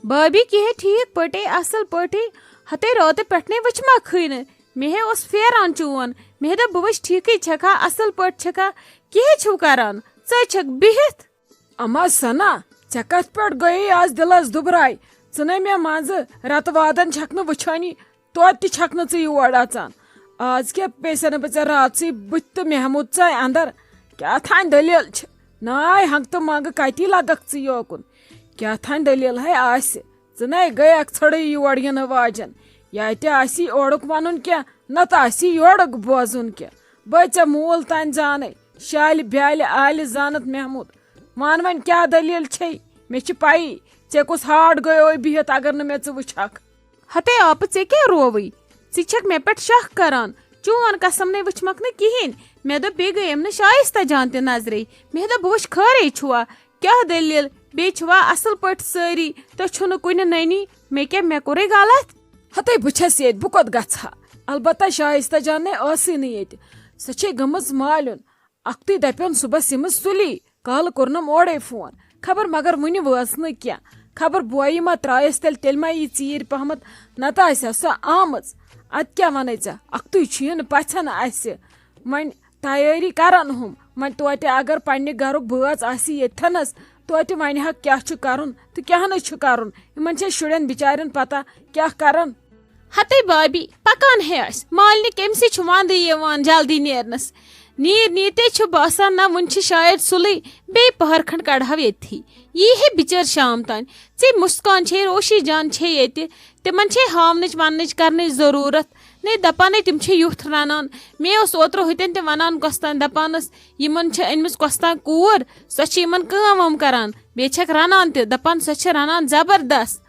بابی کہے ٹھیک پٹے اصل پٹے ہتے رات پٹنے وچما کھین مے اس پھیران چون مے دپ بہ وچ ٹھیکے چھکا اصل پٹ چھکا کہے چھو کران ژٕ چھک بہت. اما سنا ژے کتھ پٮ۪ٹھ گٔیی آز دلس دُبراے ژٕ نے مےٚ منٛزٕ رتہٕ وادن چھکھ نہٕ وٕچھٲنی توتہِ تہِ چھکھ نہٕ ژٕ یور اژان. آز کیٛاہ پیسے نہٕ بہٕ ژےٚ راتسٕے بٕتھِ تہٕ محموٗد ژاے اندر کیٛاہ تھانۍ دٔلیٖل چھِ ناے ہنٛگہٕ تہٕ منٛگہٕ کتی لگکھ ژٕ یوکُن کیٛاہ تھانۍ دٔلیٖل ہے آسہِ ژٕ نے گٔیکھ ژھٕڑٕے یور یِنہٕ واجٮ۪ن یا تہِ آسی اورُک ونُن کینٛہہ نتہٕ آسی یورُک بوزُن کینٛہہ بے ژےٚ موٗل تانۍ زانے شالہِ بیالہِ عالہِ زانت محموٗد ون وۄنۍ کیٛاہ دٔلیٖل چھے مےٚ چھِ پایی ژےٚ کُس ہاٹ گٔیوے بِہِتھ اگر نہٕ مےٚ ژٕ وٕچھکھ. ہتے آپہٕ ژےٚ کیٛاہ رووٕے ژٕ چھکھ مےٚ پٮ۪ٹھ شک کران چون قسم نے وٕچھمکھ نہٕ کہیٖنۍ مےٚ دوٚپ بیٚیہِ گٔیم نہٕ شائستہ جان تہِ نظرے مےٚ دوٚپ بہٕ وٕچھِ خٲرے چھُوا کیٛاہ دٔلیٖل بیٚیہِ چھُوا اصل پٲٹھۍ سٲری تُہۍ چھُو نہٕ کُنہِ نٔنی مےٚ کوٚرے غلط. ہتے بہٕ چھس ییٚتہِ بہٕ کوٚت گژھٕ ہا البتہ شائستہ جان نے ٲسٕے نہٕ ییٚتہِ سۄ چھے گٔمٕژ مالیُن اکھتُے دپیٚون صُبحس یِمہٕ سُلی کالہٕ کوٚرنم اورے فون خبر مگر وُنہِ وٲژ نہٕ کینٛہہ خبر بویہِ ما ترٛایس تیٚلہِ ما یی ژیٖرۍ پہمتھ نتہٕ آسہِ ہا سۄ آمٕژ ادٕ کیٛاہ ونے ژےٚ اکھتُے چھُ یُن پژھٮ۪ن اسہِ وۄنۍ تیٲری کرن ہُم وۄنۍ توتہِ اگر پننہِ گرُک بٲژ آسہِ ییٚتھنس توتہِ ونہِ ہا کیٛاہ چھُ کرُن تہٕ کیٛاہ نہٕ چھُ کرُن یِمن چھے شُرٮ۪ن بِچارٮ۪ن پتہ کیٛاہ کرن. ہتے بابی پکان ہے أسۍ مالنہِ کٔمسٕے چھُ ونٛدٕ یِوان جلدی نیرنس نیٖر نیٖرتے چھُ باسان نہ وُنہِ چھِ شاید سُلے بیٚیہِ پہر کھنڈ کڑہو ییٚتھی یی ہے بِچٲر شام تانۍ ژےٚ مُسکان چھے روشی جان چھے ییٚتہِ تِمن چھے ہاونٕچ وننٕچ کرنٕچ ضروٗرت نے دپانے تِم چھِ یُتھ رنان مےٚ اوس اوترٕ ہُتٮ۪ن تہِ ونان کۄستانۍ دپانس یِمن چھِ أنمٕژ کۄستانۍ کوٗر سۄ چھِ یِمن کٲم وٲم کران بیٚیہِ چھکھ رنان تہِ دپان سۄ چھِ رنان زبردست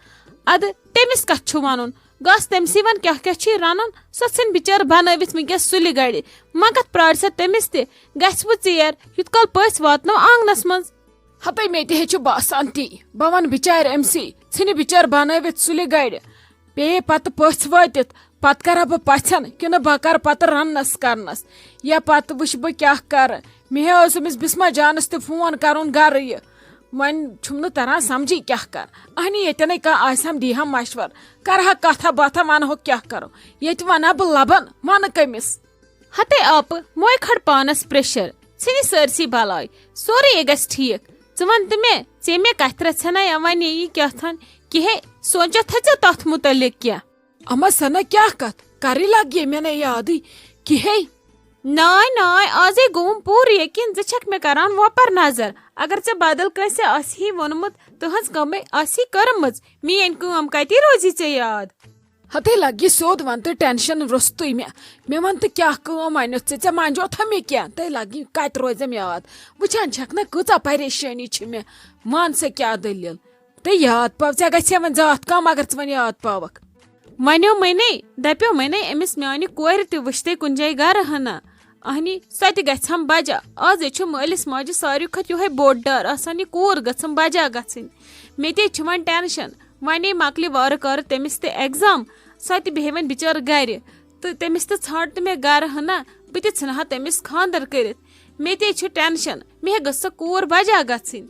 ادٕ تٔمِس کتھ چھُ ونُن گژھ تٔمسٕے ون کیٛاہ کیٛاہ چھِ رنان سۄ ژھٕنۍ بِچٲر بنٲوِتھ ونکیٚس سُلہِ گڑِ مگتھ پرٛارِ سا تٔمِس تہِ گژھِ وۄنۍ ژیر یُتھ کال پٔژھۍ واتنو آنگنس منٛز. ہتے مےٚ تہِ ہے چھُ باسان تی بہٕ ونہٕ بِچارِ أمسٕے ژھٕنہِ بِچٲر بنٲوِتھ سُلہِ گڑِ پیٚیہِ پتہٕ پٔژھۍ وٲتِتھ پتہٕ کرٕ ہا بہٕ پژھٮ۪ن کِنہٕ بہٕ کرٕ پتہٕ رننس کرنس یا پتہٕ وٕچھِ بہٕ کیٛاہ کرٕ مےٚ اوس أمِس بسما جانس تہِ فون کرُن گرٕ یہِ وۄنۍ چھُم نہٕ تران سمجھی کیٛاہ کر اہنی ییٚتٮ۪نٕے کانٛہہ آسہِ ہم دی ہم مشور کرہا کتھا باتھا ونہو کیٛاہ کرو ییٚتہِ ونہا بہٕ لبن ونہٕ کٔمِس. ہتے آپہٕ موے کھڑ پانس پریشر ژھٕنہِ سٲرسٕے بلاے سورُے گژھِ ٹھیٖک ژٕ ون تہٕ مےٚ ژےٚ مےٚ کتھِ رژھنا یا ونے یی کیٛاہتھن کہے سونچتھ ژےٚ تتھ متعلق کینٛہہ. اما سنا کیٛاہ کتھ کرٕے لگیے مےٚ نہٕ یادٕے کہے. ناے ناے آزے گوٚوُم پوٗرٕ یقیٖن ژٕ چھکھ مےٚ کران وۄپر نظر اگر ژےٚ بدل کٲنٛسہِ آسی ووٚنمُت تٕہنٛز کٲمے آسی کٔرمٕژ میٲنۍ کٲم کتہِ روزی ژےٚ یاد. ہتے لگی سیوٚد ون تہٕ ٹینشن روٚستُے مےٚ ون تہٕ کیٛاہ کٲم ونیُتھ ژےٚ منجوتھا مےٚ کینٛہہ تہٕ لگی کتہِ روزٮ۪م یاد وٕچھان چھکھ نا کۭژاہ پریشٲنی چھِ مےٚ ون سا کیٛاہ دٔلیٖل تہٕ یاد پاو ژےٚ گژھِ وۄنۍ زاتھ کم اگر ژٕ وۄنۍ یاد پاوکھ. ونیو منے دپیو منے أمِس میانہِ کورِ تہِ وٕچھتے کُنہِ جایہِ گرٕ ہنا اہنی سۄ تہِ گژھِ ہم بجا آزے چھُ مٲلِس ماجہِ ساروی کھۄتہٕ یِہوے بوٚڑ ڈر آسان یہِ کوٗر گژھم بجا گژھٕنۍ مےٚ تے چھُ وۄنۍ ٹینشن ونے مۄکلہِ وارٕ کارٕ تٔمِس تہِ ایگزام سۄ تہِ بیٚہہِ وۄنۍ بِچٲر گرِ تہٕ تٔمِس تہِ ژھانڈ تہٕ مےٚ گرٕ ہنا بہٕ تہِ ژھٕنہٕ ہا تٔمِس خاندر کٔرِتھ مےٚ تے چھُ ٹینشن مےٚ گٔژھ سۄ کوٗر بجا گژھٕنۍ.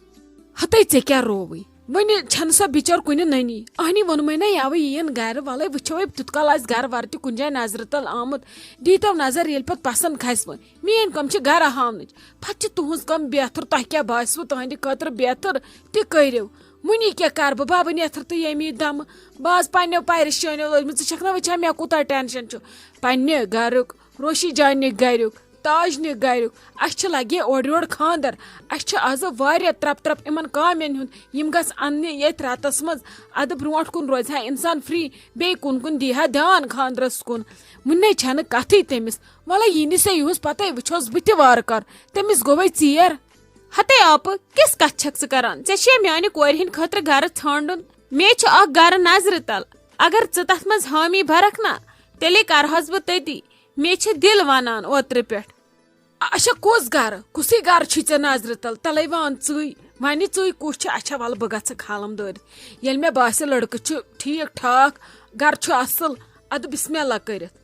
ہتے ژےٚ کیٛاہ رووٕے وۄنہِ چھنہٕ سۄ بِچٲر کُنہِ نٔنی اہنی ووٚنمے نا یوٕ یِیِن گرِ ولے وٕچھو تیُتھ کال آسہِ گرٕ ورٕ تہِ کُنہِ جایہِ نظرِ تل آمُت دیٖتو نظر ییٚلہِ پتہٕ پسنٛد کھسہِ وۄنۍ میٲنۍ کٲم چھِ گرٕ ہاونٕچ پتہٕ چھِ تُہنٛز کٲم بہتر تۄہہِ کیٛاہ باسوٕ تُہنٛدِ خٲطرٕ بہتر تہِ کٔرِو وُنی کیٛاہ کرٕ بہٕ ببہٕ نیتھر تہٕ ییٚمی دمہٕ بہٕ آس پننیو پریشٲنیو لٔجمٕژ ژٕ چھکھ نا وٕچھان مےٚ کوٗتاہ ٹینشن چھُ پننہِ گرُک روشی جانہِ گرُک تاجنہِ گرُک اسہِ چھِ لگے اورٕ یورٕ خاندر اسہِ چھِ آز واریاہ ترپ یِمن کامٮ۪ن ہُنٛد یِم گژھ اننہِ ییٚتھۍ راتس منٛز ادٕ برونٛٹھ کُن روزِ ہا انسان فری بیٚیہِ کُن دی ہا دھیان خاندرس کُن وُنہِ چھنہٕ کتھٕے تٔمِس وَلے یی نہٕ سا یِہُس پتے وٕچھوس بہٕ تہِ وارٕ کار تٔمِس گوٚوے ژیر. ہتے آپہٕ کِژھ کتھ چھکھ ژٕ کران ژےٚ چھے میانہِ کورِ ہٕنٛدِ خٲطرٕ گرٕ ژھانڈُن مےٚ چھُ اکھ گرٕ نظرِ تل اگر ژٕ تتھ منٛز حٲمی بھرکھ نا تیٚلے کرہس بہٕ تٔتی مےٚ چھِ دل ونان اوترٕ پٮ۪ٹھ. اچھا کُس گرٕ کُسٕے گرٕ چھُے ژےٚ نظرِ تل تلے وان ژٕے وَنہِ ژٕے کُس چھُ اچھا وَلہٕ بہٕ گژھٕ کھالم دٲرِتھ ییٚلہِ مےٚ باسہِ لڑکہٕ چھُ ٹھیٖک ٹھاک گرٕ چھُ اصل ادٕ بسم اللہ کٔرِتھ.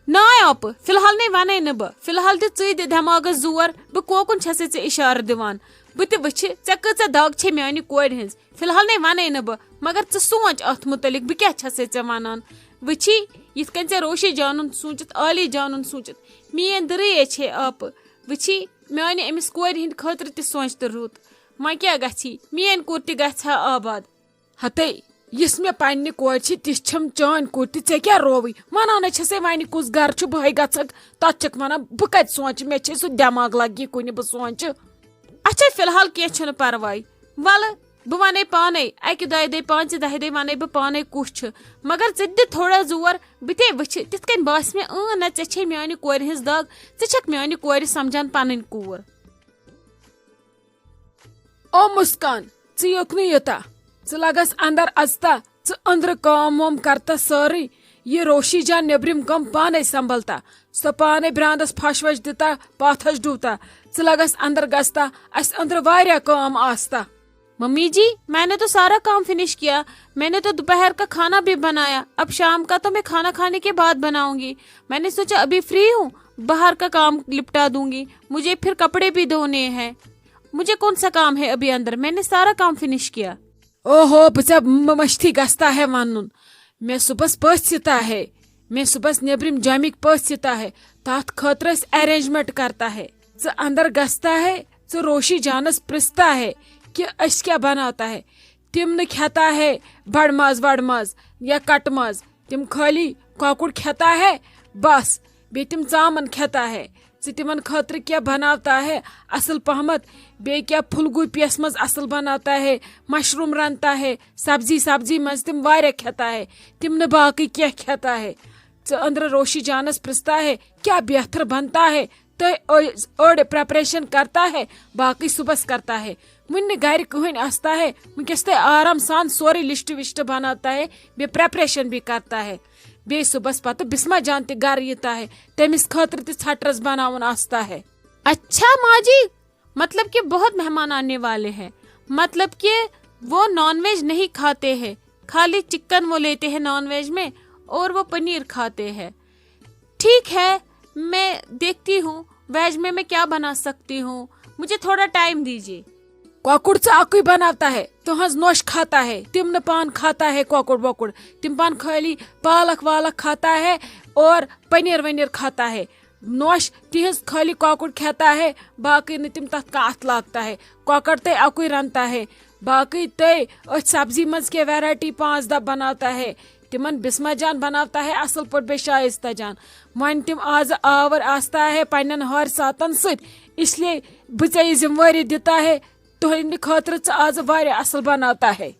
نا آپ فی الحال نہیں ونے نا بہ فی الحال ژٕ دِ دٮ۪ماغس زور بہ کوکن چھسے ژےٚ اشارٕ دِوان بہ تہِ وٕچھِ ژےٚ کۭژاہ دگ چھے میانہِ کورِ ہٕنٛز فی الحال نہیں ونے نا بہ مگر ژٕ سونچ اتھ متعلق بہ کیاہ چھسے ژےٚ ونان وٕچھی یِتھ کٔنۍ ژےٚ روشی جانُن سوٗنٛچِتھ عالی جانُن سوٗنٛچِتھ میٲنۍ درے چھے آپ وٕچھی میانہِ أمِس کورِ ہٕنٛدِ خٲطرٕ تہِ سونچ تہٕ رُت وۄنۍ کیاہ گژھی میٲنۍ کور تہِ گژھِ ہا آباد ہتے یس مےٚ پننہِ کورِ چھِ تِژھ چھم چٲنۍ کور تہِ ژےٚ کیٛاہ رووٕے ونان چھسے وۄنۍ کُس گرٕ چھُ بہے گژھکھ تتھ چھکھ ونان بہٕ کتہِ سونچہٕ مےٚ چھے سُہ دٮ۪ماغ لگہِ کُنہِ بہٕ سونچہٕ اچھا فی الحال کینٛہہ چھُنہٕ پرواے ولہٕ بہٕ ونے پانے اکہِ دۄیہِ دۄہہِ پانٛژِ دہہِ دۄہہِ ونے بہٕ پانے کُس چھُ مگر ژٕ تہِ دِ تھوڑا زور بہٕ تے وٕچھِ تِتھ کٔنۍ باسہِ مےٚ نہ ژےٚ چھے میانہِ کورِ ہٕنٛز دگ ژٕ چھکھ میانہِ کورِ سمجھان پنٕنۍ کوٗر او مسکان ژٕ یوٚکنُے یوٗتاہ ژٕ لگس اندر اژتا ژٕ أنٛدرٕ کٲم وٲم کرتا سٲرٕے یہ روشی جان نیبرِم کٲم پانے سنبھلتا سۄ پانے براندس پھش وش دِتا پاتھس ڈوٗتا ژٕ لگس اندر گژھتا اسہِ أنٛدرٕ واریاہ کٲم آستا ممی جی میں نے تو سارا کام فنش کیا میں نے تو دوپہر کا کھانا بھی بنایا اب شام کا تو میں کھانا کھانے کے بعد بناؤں گی میں نے سوچا ابھی فری ہوں باہر کا کام لپٹا دوں گی مجھے پھر کپڑے بھی دھونے ہیں مجھے کون سا کام ہے ابھی اندر میں نے سارا کام فنش کیا او ہو بہ مشتھی گژھتا ہے ونُن مےٚ صبحس پٔژھۍ یِتا ہے مےٚ صبحس نیبرِم جامِکۍ پٔژھۍ یِتا ہے تتھ خٲطرٕ أسۍ ارینجمنٹ کرتا ہے ژٕ اندر گژھتا ہے ژٕ روشی جانس پرژھتا ہے کہ أسۍ کیٛاہ بناوتا ہے تم نہٕ کھٮ۪تا ہے بڑ ماز وڑ ماز یا کٹ ماز تم خٲلی کۄکُر کھٮ۪تا ہے بس بیٚیہِ تم ژامن کھٮ۪تا ہے ژٕ تمن خٲطرٕ کیٛاہ بناوتا ہے اصل پہمت بیٚیہِ کیٛاہ پھول گوٗپیس منٛز اصل بناوتا ہے مشروم رنتا ہے سبزی منٛز تم واریاہ کھٮ۪تا ہے تم نہٕ باقٕے کیٚنٛہہ کھٮ۪تا ہے ژٕ أنٛدرٕ روشی جانس پرژھتا ہے کیٛاہ بہتر بنتا ہے أڑ پریپریشن کرتا ہے باقٕے صبحس کرتا ہے وُنہِ نہٕ گرِ کٕہٕنۍ آستا ہے ونکیٚس تہِ آرام سان سورُے لسٹ وسٹ بناوتا ہے بیٚیہِ پریپریشن بھی کرتا ہے بیٚیہِ صبحس پتہٕ بسما جان تہِ گرٕ یِتا ہے تٔمِس خٲطرٕ تہِ ژھٹرس بناوُن آستا ہے اچھا ماں جی مطلب کہ بہت مہمان آنے والے ہیں مطلب کہ وہ نان ویج نہیں کھاتے ہیں خالی چکن وہ لیتے ہیں نان ویج میں اور وہ پنیر کھاتے ہیں ٹھیک ہے میں دیکھتی ہوں ویج میں کیا بنا سکتی ہوں مجھے تھوڑا ٹائم دیجیے کۄکُر ژٕ اکُے بناوتا ہے تہنٛز نوش کھاتا ہے تم نہ پان کھاتا ہے کۄکُر وۄکُر تم پان خالی پالک والک کھاتا ہے اور پنیر ونیر کھاتا ہے نوش تہنٛز خالی کۄکُر کھٮ۪تا ہے باقٕے نہٕ تم تتھ کانٛہہ اتھ لاگتا ہے کۄکر تے اکُے رنتا ہے باقٕے تے أتھۍ سبزی منٛز کینٛہہ ویرایٹی 5-10 بناوتا ہے تمن بسما جان بناوتا ہے اصل پٲٹھۍ بیٚیہِ شائستہ جان وۄنۍ تم آز آور آستا ہے پننٮ۪ن ہارِ ساتن سۭتۍ اس لیے بہٕ ژےٚ یہِ ذمہٕ دِتا ہے تہنٛدِ خٲطرٕ ژٕ آز واریاہ اصل بناوتا ہے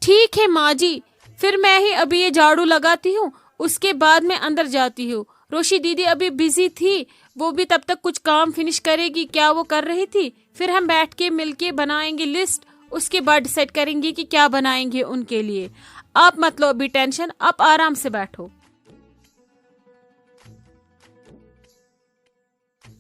ٹھیک ہے ماں جی پھر میں ہی ابھی یہ جھاڑو لگاتی ہوں اس کے بعد میں اندر جاتی ہوں روشی دیدی ابھی بزی تھی وہ بھی تب تک کچھ کام فنش کرے گی کیا وہ کر رہی تھی پھر ہم بیٹھ کے مل کے بنائیں گے لسٹ اس کے بعد ڈیسائیڈ کریں گے کہ کیا بنائیں گے ان کے لیے آپ مت لو ابھی ٹینشن آپ آرام سے بیٹھو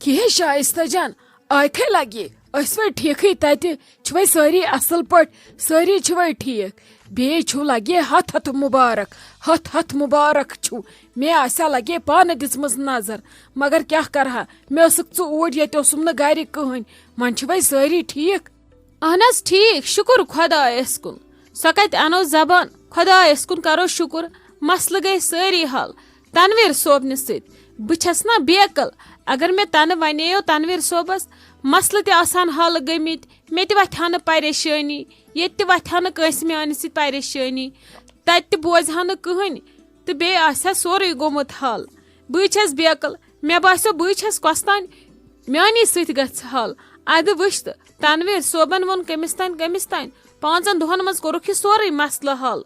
کینٛہہ شائستہ جان آیکھے لگہِ أسۍ ٹھیٖکھٕے تتہِ چھِوے سٲری اصل پٲٹھۍ سٲری چھِوے ٹھیٖک بیٚیہِ چھُو لگے ہتھ مُبارک چھُو مےٚ آسیا لگے پانہٕ دِژمٕژ نظر مگر کیٛاہ کرہا مےٚ ٲسٕکھ ژٕ اوٗرۍ ییٚتہِ اوسُم نہٕ گرِ کٕہٕنۍ وۄنۍ چھِوے سٲری ٹھیٖک اہن حظ ٹھیک شکر خدایس کن سۄ کتہِ انو زبان خدایس کن کرو شکر مسلہٕ گٔے سٲری حل تنویر صوبنہِ سۭتۍ بہٕ چھس نا بیکل اگر مےٚ تنہٕ وَنییو تنویر صوبس مسلہٕ تہِ آسان حل گٔمٕتۍ مےٚ تہِ وتھِ ہا نہٕ پریشٲنی ییٚتہِ تہِ وتھِ ہا نہٕ کٲنٛسہِ میانہِ سۭتۍ پریشٲنی تتہِ تہِ بوزِ ہا نہٕ کٕہٕنۍ تہٕ بیٚیہِ آسہِ ہا سورُے گوٚمُت حل بٕے چھس بیکل مےٚ باسیو بٕے چھس کۄستانۍ میانی سۭتۍ گژھِ حل ادٕ وٕچھ تہٕ تنویر صوبن ووٚن کٔمِس تانۍ 5 دۄہن منٛز کوٚرُکھ یہِ سورُے مسلہٕ حل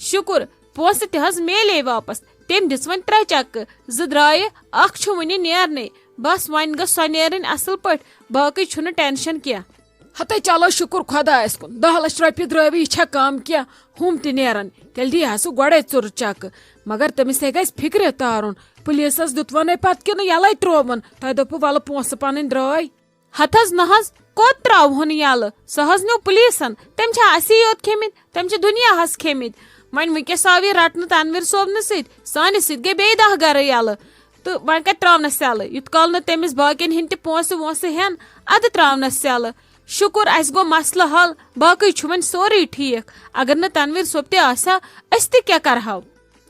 شکر پونٛسہٕ تہِ حظ میلے واپس تٔمۍ دِژ وۄنۍ 3 چکہٕ 2 درٛایہِ 1 چھُ وُنہِ نیرنے بس وۄنۍ گٔژھ سۄ نیرٕنۍ اصل پٲٹھۍ باقٕے چھُنہٕ ٹینشن کینٛہہ ہتے چلو شکر خدایس کن 10 لچھ رۄپیہِ درٛٲوٕ یہِ چھا کم کینٛہہ ہُم تہِ نیرن تیٚلہِ دی ہا سُہ گۄڈے 2 چکہٕ مگر تٔمِس ہے گژھِ فکرِ تارُن پُلیٖسس دیُتوُنے پتہٕ کِنہٕ یلے ترٛووُن تۄہہِ دوٚپوٕ ولہٕ پونٛسہٕ پنٕنۍ درٛاے ہتھ حظ نہ حظ کوٚت تراوہون یلہٕ سۄ حظ نیوٗ پُلیٖسن تٔمۍ چھا اسی یوت کھیٚمٕتۍ تٔمۍ چھِ دُنیاہس کھیٚمٕتۍ وۄنۍ ونکیٚس آو یہِ رٹنہٕ تنویر صوبنہٕ سۭتۍ سانہِ سۭتۍ گٔے بیٚیہِ 10 گرٕ یلہٕ تو وۄنۍ کتہِ تراونس سیلہٕ یُت کال نہٕ تٔمِس باقین ہٕنٛدۍ تہِ پونٛسہٕ وونٛسہٕ ہٮ۪ن ادٕ تراونس سیلہٕ. شُکر اسہِ گوٚو مسلہٕ حل باقٕے چھُ وۄنۍ سورُے ٹھیٖک. اگر نہٕ تنویر صٲب تہِ آسہِ ہا أسۍ تہِ کیٛاہ کرہو.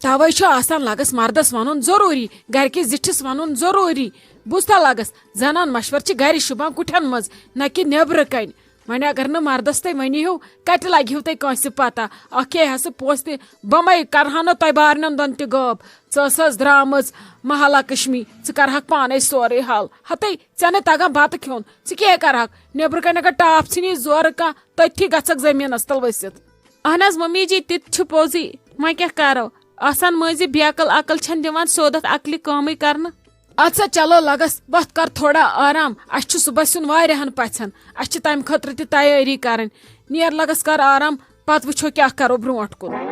توے چھُ آسان لگس مردس ونُن ضروٗری گرِکِس زِٹھِس ونُن ضروٗری. بوٗزتھا لگس زنان مشور چھِ گرِ شوٗبان کُٹھٮ۪ن منٛز نہ کہِ نیبرٕ کنۍ. وۄنۍ اگر نہٕ مردس تُہۍ ؤنِو کتہِ لگہِ تۄہہِ کٲنٛسہِ پتہ اکھے ہسا پونٛسہٕ تہِ بمے کرہا نہٕ تۄہہِ بارنٮ۪ن دۄن تہِ غٲب. ژٕ ٲسٕس درامٕژ محلہ کشمی ژٕ کرہکھ پانے سورُے حل. ہتے ژےٚ نہٕ تگان بتہٕ کھیوٚن ژٕ کیٛاہ کرہکھ نیبرٕ کنۍ اگر ٹاپ ژھٕنی زورٕ کانٛہہ تٔتھی گژھکھ زٔمیٖنس تل ؤسِتھ. اہن حظ ممی جی تہِ چھُ پوٚزُے وۄنۍ کیٛاہ کرو آسان مٔنٛزِ بیقل عقل چھنہٕ دِوان سیوٚد اتھ عقلہِ کٲمٕے کرنہٕ. اد سا چلو لگس وتھ کر تھوڑا آرام اسہِ چھُ صبحس یُن واریاہن پژھٮ۪ن اسہِ چھِ تمہِ خٲطرٕ تہِ تیٲری کرٕنۍ. نیر لگس کر آرام پتہٕ وٕچھو کیٛاہ کرو برونٛٹھ کُن.